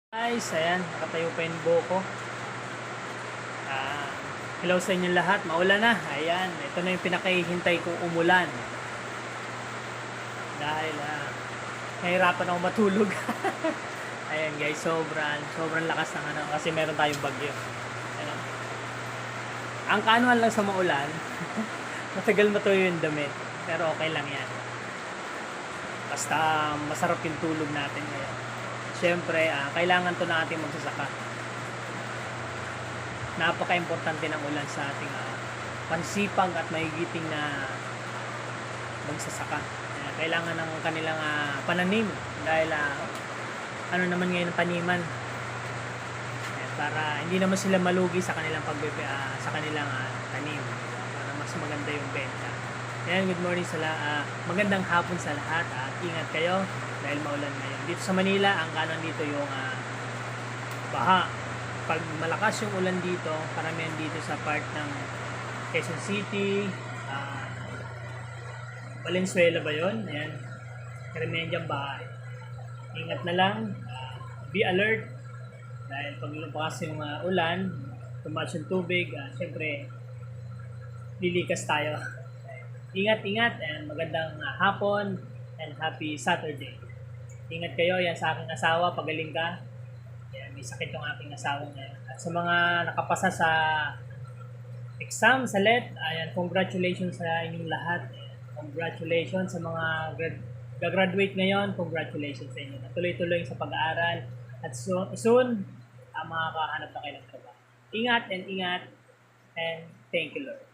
Guys, ayan, nakatayo pa yung buko. Ah, Hello sa inyo lahat, maulan na. Ayan, ito na yung pinakahihintay kong umulan. Dahil nahirapan ako matulog. Ayan guys, sobrang lakas ng kasi meron tayong bagyo. Ayan. Ang kaanuhan lang sa maulan, matagal matuyo yung damit. Pero okay lang yan. Basta masarap yung tulog natin ngayon. Siyempre, kailangan to na ating magsasaka. Napaka-importante ng ulan sa ating pansipag at mahigiting na magsasaka. Kailangan ng kanilang pananim dahil ano naman ngayon ang taniman. Para hindi naman sila malugi sa kanilang sa kanilang tanim. Para mas maganda yung benta. Ayan, good morning magandang hapon sa lahat at ingat kayo dahil maulan ngayon. Dito sa Manila, ang kanan dito yung baha. Pag malakas yung ulan dito, karamihan dito sa part ng Quezon City, Valenzuela ba yun? Ayan, karamihan dyan baha. Ingat na lang, be alert dahil pag lumakas yung ulan, tumaas yung tubig, syempre lilikas tayo. Ingat and magandang hapon and happy Saturday. Ingat kayo, yan sa aking asawa, pagaling ka. Yan, may sakit yung aking asawa ngayon. At sa mga nakapasa sa exam, sa LET, ayan, congratulations sa inyong lahat. Congratulations sa mga gagraduate ngayon, congratulations sa inyo. Natuloy-tuloy sa pag-aaral at soon makakahanap na kayo ng trabaho. Ingat and thank you Lord.